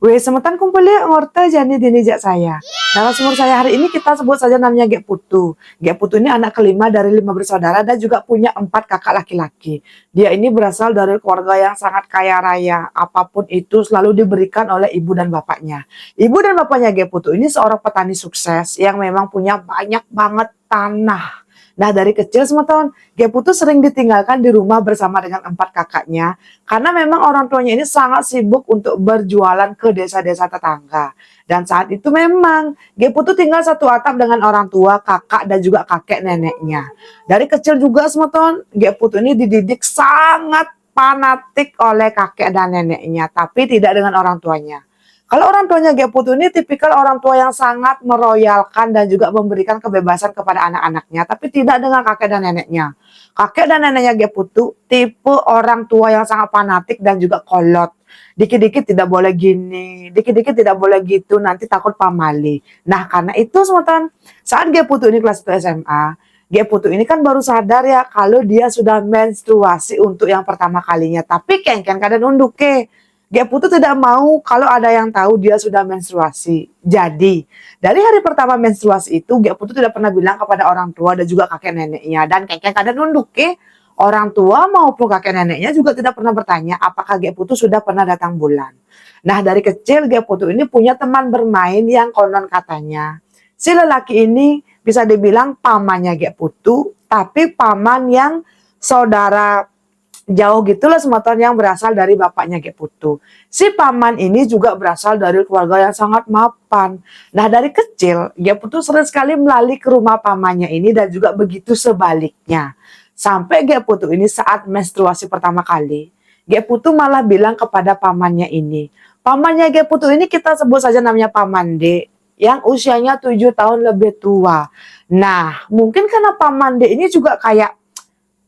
Weh, semetan kumpul ya ngorte jani dinijak saya. Narasumber saya hari ini kita sebut saja namanya Gek Putu. Gek Putu ini anak kelima dari 5 bersaudara dan juga punya 4 kakak laki-laki. Dia ini berasal dari keluarga yang sangat kaya raya. Apapun itu selalu diberikan oleh ibu dan bapaknya. Ibu dan bapaknya Gek Putu ini seorang petani sukses yang memang punya banyak banget tanah. Nah, dari kecil semeton, Gek Putu sering ditinggalkan di rumah bersama dengan 4 kakaknya karena memang orang tuanya ini sangat sibuk untuk berjualan ke desa-desa tetangga. Dan saat itu memang Gek Putu tinggal satu atap dengan orang tua, kakak dan juga kakek neneknya. Dari kecil juga semeton, Gek Putu ini dididik sangat fanatik oleh kakek dan neneknya, tapi tidak dengan orang tuanya. Kalau orang tuanya Gek Putu ini tipikal orang tua yang sangat meroyalkan dan juga memberikan kebebasan kepada anak-anaknya, tapi tidak dengan kakek dan neneknya. Kakek dan neneknya Gek Putu tipe orang tua yang sangat fanatik dan juga kolot. Dikit-dikit tidak boleh gini, dikit-dikit tidak boleh gitu, nanti takut pamali. Nah, karena itu semeton, saat Gek Putu ini kelas 1 SMA, Gek Putu ini kan baru sadar ya kalau dia sudah menstruasi untuk yang pertama kalinya. Tapi kengken kadang unduk ke. Gek Putu tidak mau kalau ada yang tahu dia sudah menstruasi. Jadi, dari hari pertama menstruasi itu, Gek Putu tidak pernah bilang kepada orang tua dan juga kakek neneknya. Dan kengken kadang nunduk ke orang tua maupun kakek neneknya juga tidak pernah bertanya apakah Gek Putu sudah pernah datang bulan. Nah, dari kecil Gek Putu ini punya teman bermain yang konon katanya si lelaki ini bisa dibilang pamannya Gek Putu, tapi paman yang saudara jauh gitulah semeton yang berasal dari bapaknya Gek Putu. Si paman ini juga berasal dari keluarga yang sangat mapan. Nah, dari kecil Gek Putu sering sekali melalui ke rumah pamannya ini dan juga begitu sebaliknya. Sampai Gek Putu ini saat menstruasi pertama kali, Gek Putu malah bilang kepada pamannya ini. Pamannya Gek Putu ini kita sebut saja namanya Paman D yang usianya 7 tahun lebih tua. Nah, mungkin karena Paman D ini juga kayak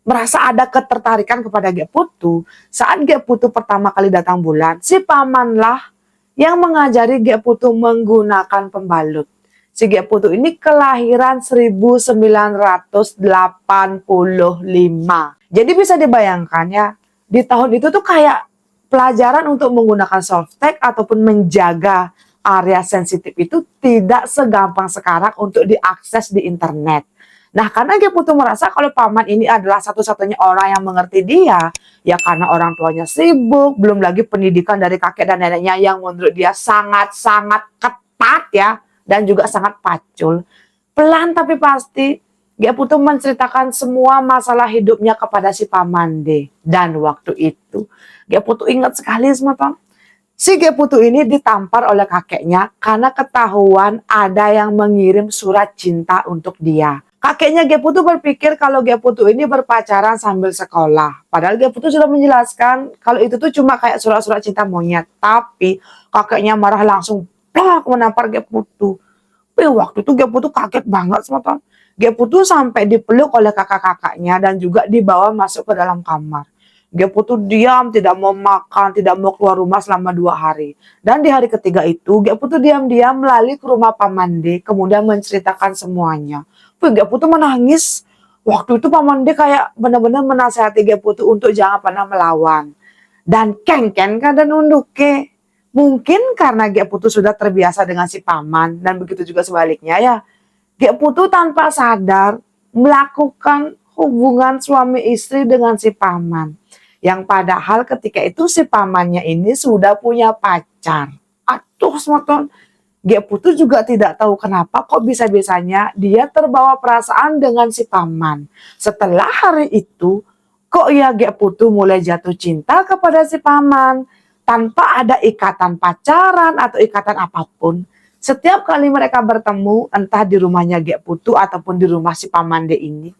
merasa ada ketertarikan kepada Gek Putu. Saat Gek Putu pertama kali datang bulan, si pamanlah yang mengajari Gek Putu menggunakan pembalut. Si Gek Putu ini kelahiran 1985. Jadi bisa dibayangkan ya, di tahun itu tuh kayak pelajaran untuk menggunakan softtek ataupun menjaga area sensitif itu tidak segampang sekarang untuk diakses di internet. Nah, karena Gek Putu merasa kalau paman ini adalah satu-satunya orang yang mengerti dia, ya karena orang tuanya sibuk, belum lagi pendidikan dari kakek dan neneknya yang menurut dia sangat-sangat ketat ya, dan juga sangat pacul. Pelan tapi pasti, Gek Putu menceritakan semua masalah hidupnya kepada si paman D. Dan waktu itu, Gek Putu ingat sekali semeton. Si Gek Putu ini ditampar oleh kakeknya karena ketahuan ada yang mengirim surat cinta untuk dia. Kakeknya Gek Putu berpikir kalau Gek Putu ini berpacaran sambil sekolah. Padahal Gek Putu sudah menjelaskan kalau itu tuh cuma kayak surat-surat cinta monyet. Tapi kakeknya marah langsung plak menampar Gek Putu. Waktu itu Gek Putu kaget banget semeton. Gek Putu sampai dipeluk oleh kakak-kakaknya dan juga dibawa masuk ke dalam kamar. Gek Putu diam, tidak mau makan, tidak mau keluar rumah selama 2 hari. Dan di hari ketiga itu, Gek Putu diam-diam melalui ke rumah Paman D, kemudian menceritakan semuanya. Gek Putu menangis. Waktu itu Paman D kayak benar-benar menasihati Gek Putu untuk jangan pernah melawan. Dan kengken kadang nunduk ke. Mungkin karena Gek Putu sudah terbiasa dengan si paman, dan begitu juga sebaliknya ya. Gek Putu tanpa sadar melakukan hubungan suami istri dengan si paman. Yang padahal ketika itu si pamannya ini sudah punya pacar. Aduh semeton, Gek Putu juga tidak tahu kenapa kok bisa-bisanya dia terbawa perasaan dengan si paman. Setelah hari itu, kok ya Gek Putu mulai jatuh cinta kepada si paman. Tanpa ada ikatan pacaran atau ikatan apapun. Setiap kali mereka bertemu, entah di rumahnya Gek Putu ataupun di rumah si paman D ini,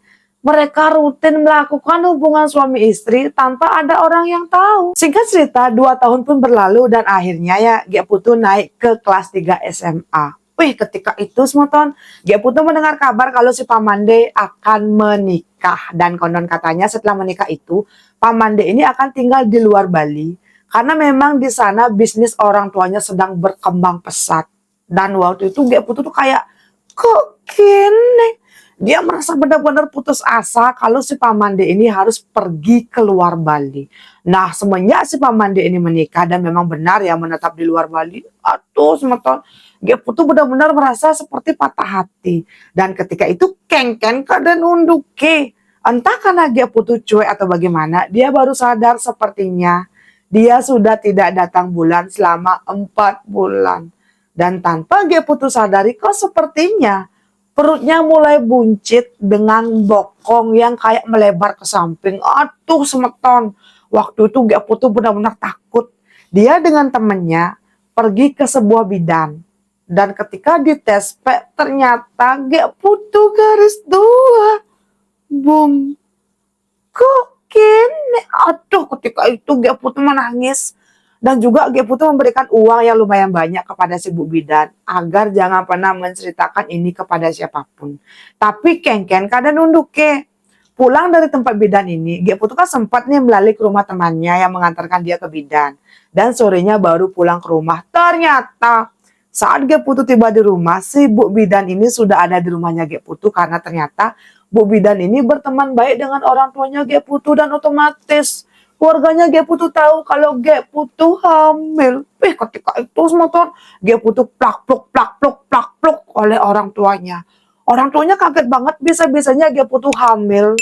mereka rutin melakukan hubungan suami istri tanpa ada orang yang tahu. Singkat cerita, 2 tahun pun berlalu dan akhirnya ya Gek Putu naik ke kelas 3 SMA. Ketika itu semeton, Gek Putu mendengar kabar kalau si Paman D akan menikah. Dan konon katanya setelah menikah itu, Paman D ini akan tinggal di luar Bali. Karena memang di sana bisnis orang tuanya sedang berkembang pesat. Dan waktu itu Gek Putu tuh kayak, kok gini? Dia merasa benar-benar putus asa kalau si Pamande ini harus pergi keluar Bali. Nah, semenjak si Pamande ini menikah dan memang benar ya menetap di luar Bali, aduh semeton, dia tuh benar-benar merasa seperti patah hati. Dan ketika itu kengken kada nunduk ke. Entah karena dia putus cuek atau bagaimana, dia baru sadar sepertinya dia sudah tidak datang bulan selama 4 bulan. Dan tanpa dia putus sadari, kok sepertinya perutnya mulai buncit dengan bokong yang kayak melebar ke samping. Aduh semeton. Waktu itu Gek Putu benar-benar takut. Dia dengan temannya pergi ke sebuah bidan. Dan ketika dites ternyata Gek Putu garis 2. Boom. Kok gini? Aduh, ketika itu Gek Putu menangis. Dan juga Gek Putu memberikan uang yang lumayan banyak kepada si Bu Bidan agar jangan pernah menceritakan ini kepada siapapun. Tapi Kengken kadang nunduk ke. Pulang dari tempat bidan ini, Gek Putu kan sempat nih melalui ke rumah temannya yang mengantarkan dia ke bidan. Dan sorenya baru pulang ke rumah. Ternyata saat Gek Putu tiba di rumah, si Bu Bidan ini sudah ada di rumahnya Gek Putu karena ternyata Bu Bidan ini berteman baik dengan orang tuanya Gek Putu dan otomatis keluarganya Gek Putu tahu kalau Gek Putu hamil. Ketika itu semotor Gek Putu plak pluk oleh orang tuanya. Orang tuanya kaget banget bisa-bisanya Gek Putu hamil.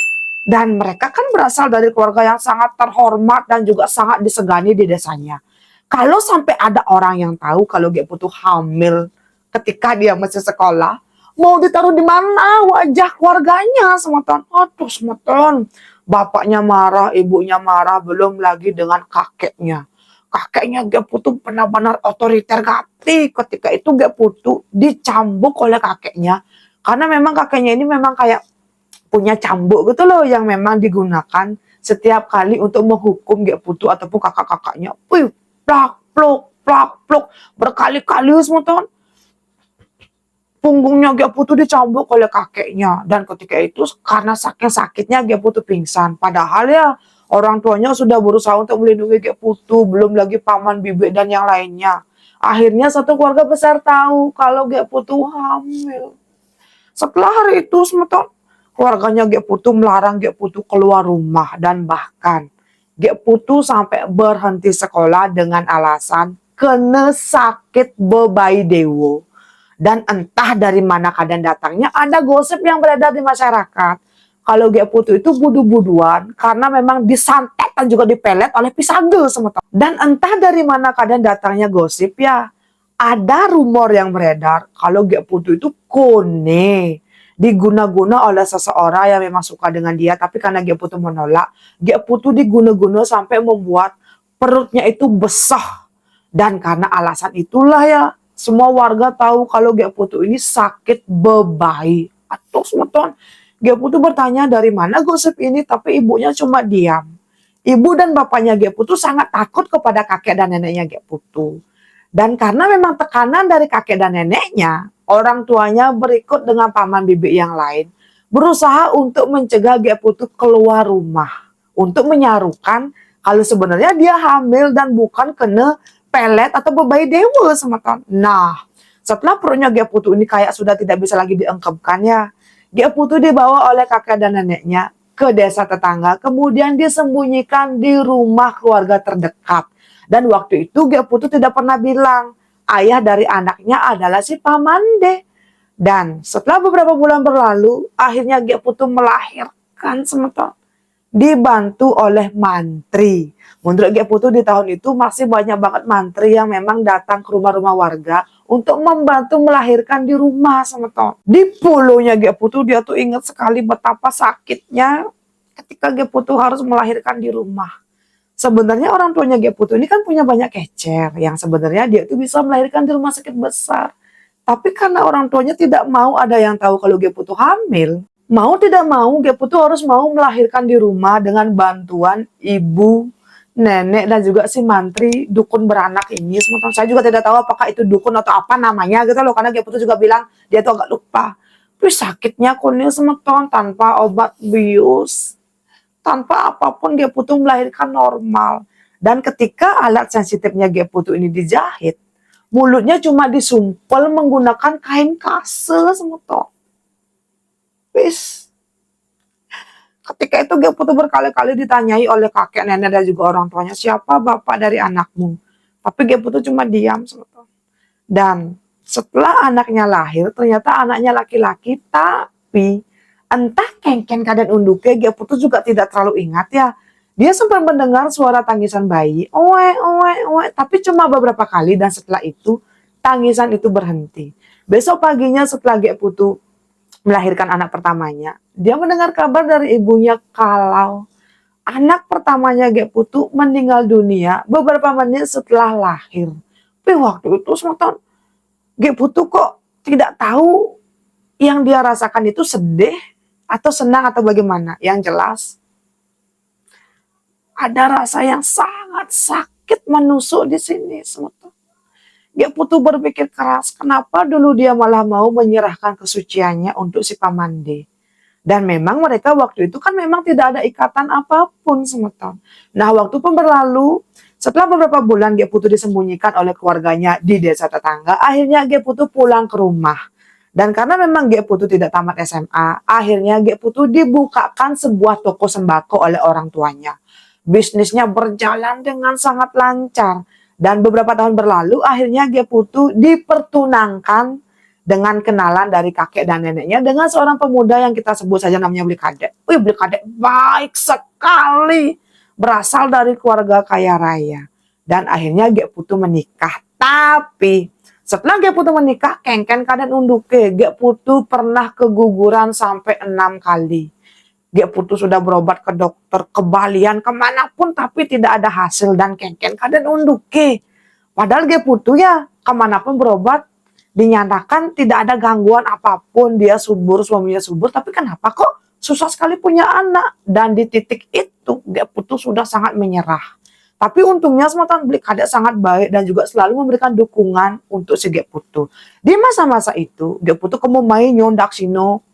Dan mereka kan berasal dari keluarga yang sangat terhormat dan juga sangat disegani di desanya. Kalau sampai ada orang yang tahu kalau Gek Putu hamil ketika dia masih sekolah, mau ditaruh di mana wajah keluarganya semeton. Aduh semeton. Bapaknya marah, ibunya marah, belum lagi dengan kakeknya. Kakeknya Gek Putu benar-benar otoriter gati. Ketika itu Gek Putu dicambuk oleh kakeknya. Karena memang kakeknya ini memang kayak punya cambuk gitu loh yang memang digunakan setiap kali untuk menghukum Gek Putu ataupun kakak-kakaknya. Wih, plak pluk berkali-kali semeton. Punggungnya Gek Putu dicambuk oleh kakeknya. Dan ketika itu karena saking sakitnya Gek Putu pingsan. Padahal ya orang tuanya sudah berusaha untuk melindungi Gek Putu. Belum lagi paman, bibi, dan yang lainnya. Akhirnya satu keluarga besar tahu kalau Gek Putu hamil. Setelah hari itu semeton, keluarganya Gek Putu melarang Gek Putu keluar rumah. Dan bahkan Gek Putu sampai berhenti sekolah dengan alasan kena sakit bebai dewo. Dan entah dari mana keadaan datangnya, ada gosip yang beredar di masyarakat. Kalau Gek Putu itu budu-buduan karena memang disantet dan juga dipelet oleh pisage semeton. Dan entah dari mana keadaan datangnya gosip ya, ada rumor yang beredar kalau Gek Putu itu kone diguna-guna oleh seseorang yang memang suka dengan dia, tapi karena Gek Putu menolak, Gek Putu diguna-guna sampai membuat perutnya itu besar. Dan karena alasan itulah ya, semua warga tahu kalau Gek Putu ini sakit bebai. Atau semeton, Gek Putu bertanya dari mana gosip ini, tapi ibunya cuma diam. Ibu dan bapaknya Gek Putu sangat takut kepada kakek dan neneknya Gek Putu. Dan karena memang tekanan dari kakek dan neneknya, orang tuanya berikut dengan paman bibi yang lain, berusaha untuk mencegah Gek Putu keluar rumah. Untuk menyarukan kalau sebenarnya dia hamil dan bukan kena pelet atau bebai dewa semeton. Nah, setelah perutnya Gek Putu ini kayak sudah tidak bisa lagi diengkepkan ya, Gek Putu dibawa oleh kakek dan neneknya ke desa tetangga, kemudian disembunyikan di rumah keluarga terdekat. Dan waktu itu Gek Putu tidak pernah bilang ayah dari anaknya adalah si Pamande. Dan setelah beberapa bulan berlalu, akhirnya Gek Putu melahirkan semeton. Dibantu oleh mantri. Menurut Gek Putu di tahun itu masih banyak banget mantri yang memang datang ke rumah-rumah warga untuk membantu melahirkan di rumah semeton. Di puluhnya Gek Putu dia tuh ingat sekali betapa sakitnya ketika Gek Putu harus melahirkan di rumah. Sebenarnya orang tuanya Gek Putu ini kan punya banyak kecer yang sebenarnya dia itu bisa melahirkan di rumah sakit besar. Tapi karena orang tuanya tidak mau ada yang tahu kalau Gek Putu hamil, mau tidak mau Gek Putu harus mau melahirkan di rumah dengan bantuan ibu, nenek, dan juga si mantri dukun beranak ini. Sementara saya juga tidak tahu apakah itu dukun atau apa namanya gitu loh, karena Gek Putu juga bilang dia tuh agak lupa. Tapi sakitnya kunil semeton tanpa obat bius, tanpa apapun Gek Putu melahirkan normal. Dan ketika alat sensitifnya Gek Putu ini dijahit, mulutnya cuma disumpel menggunakan kain kase semeton. Wis, ketika itu Ge Putu berkali-kali ditanyai oleh kakek, nenek, dan juga orang tuanya, siapa bapak dari anakmu? Tapi Ge Putu cuma diam. Dan setelah anaknya lahir, ternyata anaknya laki-laki, tapi entah kengken kadan unduknya, Ge Putu juga tidak terlalu ingat ya. Dia sempat mendengar suara tangisan bayi, oe, oe, oe, tapi cuma beberapa kali dan setelah itu tangisan itu berhenti. Besok paginya setelah Ge Putu melahirkan anak pertamanya, dia mendengar kabar dari ibunya kalau anak pertamanya Ge Putu meninggal dunia beberapa menit setelah lahir. Tapi waktu itu semua Ge Putu kok tidak tahu yang dia rasakan itu sedih atau senang atau bagaimana. Yang jelas ada rasa yang sangat sakit menusuk di sini. Ge Putu berpikir keras, kenapa dulu dia malah mau menyerahkan kesuciannya untuk si Pamande. Dan memang mereka waktu itu kan memang tidak ada ikatan apapun semeton. Nah waktu pun berlalu, setelah beberapa bulan Ge Putu disembunyikan oleh keluarganya di desa tetangga, akhirnya Ge Putu pulang ke rumah. Dan karena memang Ge Putu tidak tamat SMA, akhirnya Ge Putu dibukakan sebuah toko sembako oleh orang tuanya. Bisnisnya berjalan dengan sangat lancar. Dan beberapa tahun berlalu, akhirnya Ge Putu dipertunangkan dengan kenalan dari kakek dan neneknya dengan seorang pemuda yang kita sebut saja namanya Bli Kadek. Wih, Bli Kadek baik sekali. Berasal dari keluarga kaya raya. Dan akhirnya Ge Putu menikah. Tapi setelah Ge Putu menikah, kengken kadan unduke. Ge Putu pernah keguguran sampai 6 kali. Ge Putu sudah berobat ke dokter, ke Balian, kemanapun, tapi tidak ada hasil dan kengken kadan unduke. Padahal Ge Putu ya kemanapun berobat, dinyatakan tidak ada gangguan apapun, dia subur, suaminya subur, tapi kenapa kok susah sekali punya anak? Dan di titik itu Ge Putu sudah sangat menyerah. Tapi untungnya sematan Bli Kadek sangat baik dan juga selalu memberikan dukungan untuk si Ge Putu. Di masa-masa itu Ge Putu main nyondak sino,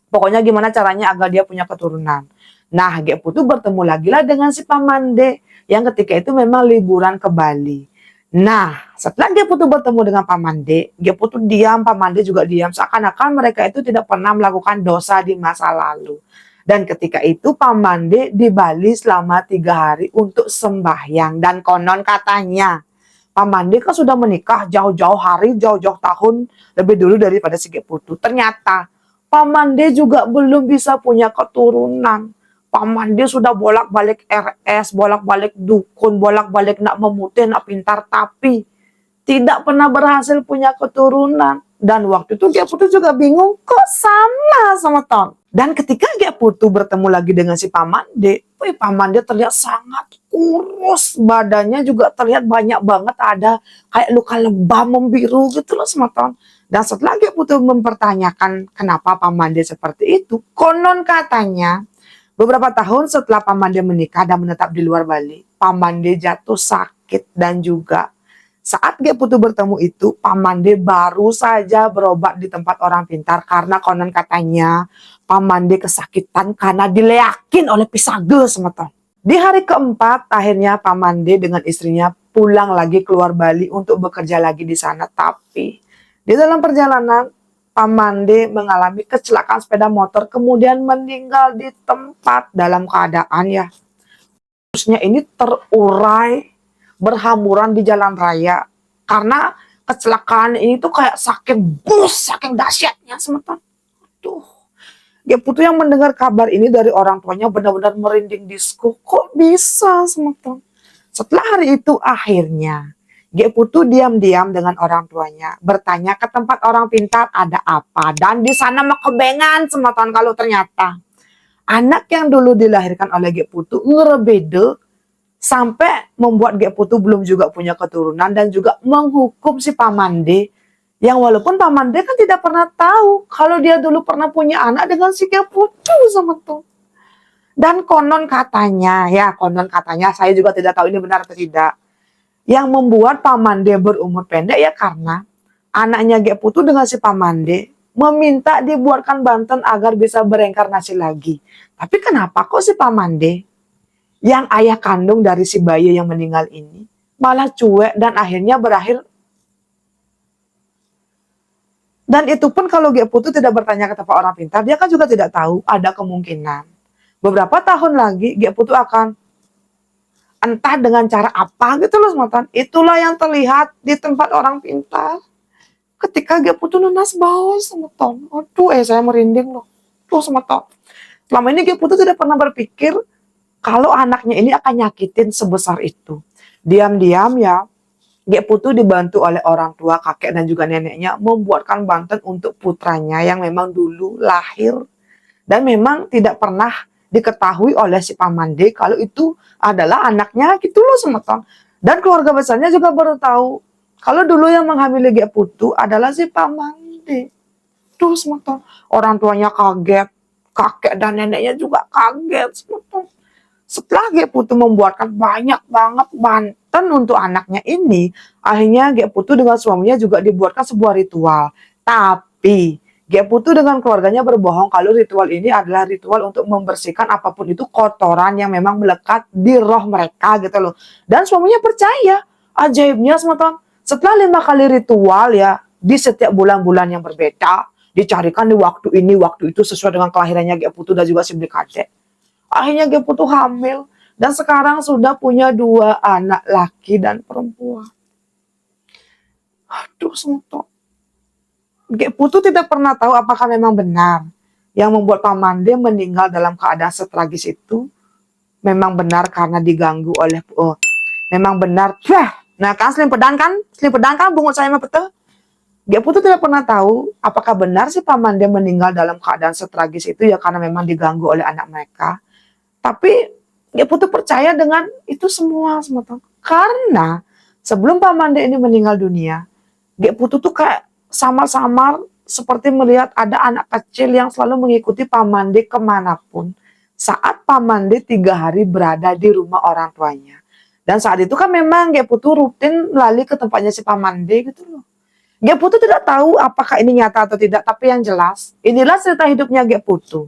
pokoknya gimana caranya agar dia punya keturunan. Nah Ge Putu bertemu lagi lah dengan si Pamande yang ketika itu memang liburan ke Bali. Nah, setelah Ge Putu bertemu dengan Pamande, Ge Putu diam, Pamande juga diam. Seakan-akan mereka itu tidak pernah melakukan dosa di masa lalu. Dan ketika itu Pamande di Bali selama 3 hari untuk sembahyang. Dan konon katanya, Pamande kan sudah menikah jauh-jauh hari, jauh-jauh tahun lebih dulu daripada si Ge Putu. Ternyata Pamande juga belum bisa punya keturunan. Pamande sudah bolak-balik RS, bolak-balik dukun, bolak-balik nak memutih, nak pintar, tapi tidak pernah berhasil punya keturunan. Dan waktu itu Ge Putu juga bingung, kok sama Ton. Dan ketika Ge Putu bertemu lagi dengan si Pamande, Pamande terlihat sangat kurus, badannya juga terlihat banyak banget ada kayak luka lebam membiru gitu loh sama Ton. Dan setelah Ge Putu mempertanyakan kenapa Pamande seperti itu, konon katanya beberapa tahun setelah Pamande menikah dan menetap di luar Bali, Pamande jatuh sakit dan juga saat Ge Putu bertemu itu, Pamande baru saja berobat di tempat orang pintar karena konon katanya Pamande kesakitan karena dileakin oleh pisage semeton. Di hari keempat, akhirnya Pamande dengan istrinya pulang lagi keluar Bali untuk bekerja lagi di sana. Tapi di dalam perjalanan, Pamande mengalami kecelakaan sepeda motor, kemudian meninggal di tempat dalam keadaan ya, terusnya ini terurai, berhamburan di jalan raya. Karena kecelakaan ini tuh kayak sakit bus, saking dahsyatnya semeton. Tuh, Ge Putu yang mendengar kabar ini dari orang tuanya benar-benar merinding disco. Kok bisa semeton? Setelah hari itu akhirnya Ge Putu diam-diam dengan orang tuanya, bertanya ke tempat orang pintar ada apa. Dan di sana mah kebengan semeton kalau ternyata anak yang dulu dilahirkan oleh Ge Putu ngerebede sampai membuat Ge Putu belum juga punya keturunan dan juga menghukum si Pamande yang walaupun Pamande kan tidak pernah tahu kalau dia dulu pernah punya anak dengan si Ge Putu semeton. Dan konon katanya, ya konon katanya, saya juga tidak tahu ini benar atau tidak, yang membuat Pamande berumur pendek ya karena anaknya Ge Putu dengan si Pamande meminta dibuatkan banten agar bisa bereinkarnasi lagi. Tapi kenapa kok si Pamande yang ayah kandung dari si bayi yang meninggal ini malah cuek dan akhirnya berakhir Dan itu pun kalau Ge Putu tidak bertanya ke tempat orang pintar, dia kan juga tidak tahu, ada kemungkinan beberapa tahun lagi Ge Putu akan entah dengan cara apa gitu loh sematan. Itulah yang terlihat di tempat orang pintar. Ketika Ge Putu nunas bau sematan. Aduh, saya merinding loh. Tuh sematan. Selama ini Ge Putu tidak pernah berpikir kalau anaknya ini akan nyakitin sebesar itu. Diam-diam ya, Ge Putu dibantu oleh orang tua, kakek dan juga neneknya membuatkan banten untuk putranya yang memang dulu lahir dan memang tidak pernah diketahui oleh si Pamande kalau itu adalah anaknya gitu loh semetong. Dan keluarga besarnya juga baru tahu kalau dulu yang menghamili Ge Putu adalah si Pamande. Tuh semetong. Orang tuanya kaget, kakek dan neneknya juga kaget semetong. Setelah Ge Putu membuatkan banyak banget banten untuk anaknya ini, akhirnya Ge Putu dengan suaminya juga dibuatkan sebuah ritual. Tapi Ge Putu dengan keluarganya berbohong kalau ritual ini adalah ritual untuk membersihkan apapun itu kotoran yang memang melekat di roh mereka gitu loh. Dan suaminya percaya. Ajaibnya semeton. Setelah 5 kali ritual ya, di setiap bulan-bulan yang berbeda, dicarikan di waktu ini, waktu itu sesuai dengan kelahirannya Ge Putu dan juga si Blikade. Akhirnya Ge Putu hamil dan sekarang sudah punya 2 anak laki dan perempuan. Aduh, semeton. Ge Putu tidak pernah tahu apakah memang benar yang membuat Pamande meninggal dalam keadaan setragis itu memang benar karena diganggu oleh memang benar. Nah kan selimpedan kan bungut saya mah betul. Ge Putu tidak pernah tahu apakah benar si Pamande meninggal dalam keadaan setragis itu ya karena memang diganggu oleh anak mereka. Tapi Ge Putu percaya dengan itu semua teman. Karena sebelum Pamande ini meninggal dunia, Ge Putu tuh kayak samar-samar seperti melihat ada anak kecil yang selalu mengikuti Pamande kemanapun. Saat Pamande 3 hari berada di rumah orang tuanya. Dan saat itu kan memang Ge Putu rutin lali ke tempatnya si Pamande gitu loh. Ge Putu tidak tahu apakah ini nyata atau tidak, tapi yang jelas inilah cerita hidupnya Ge Putu.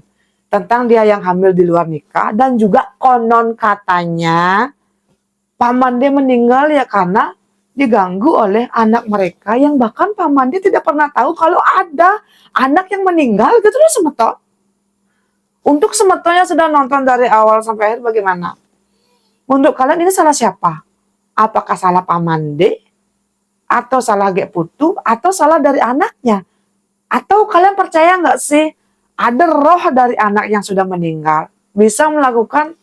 Tentang dia yang hamil di luar nikah dan juga konon katanya Pamande meninggal ya karena diganggu oleh anak mereka yang bahkan Pamande tidak pernah tahu kalau ada anak yang meninggal gitu loh semeton. Untuk semetonnya sudah nonton dari awal sampai akhir bagaimana? Untuk kalian ini salah siapa? Apakah salah Pamande? Atau salah Ge Putu? Atau salah dari anaknya? Atau kalian percaya nggak sih ada roh dari anak yang sudah meninggal bisa melakukan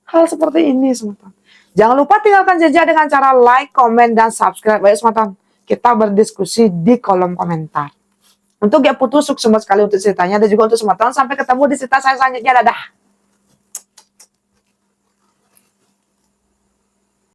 hal seperti ini semeton? Jangan lupa tinggalkan jejak dengan cara like, komen, dan subscribe. Ayo semeton, kita berdiskusi di kolom komentar. Untuk Ge Putu sukses sekali untuk ceritanya dan juga untuk semeton. Sampai ketemu di cerita saya selanjutnya. Dadah.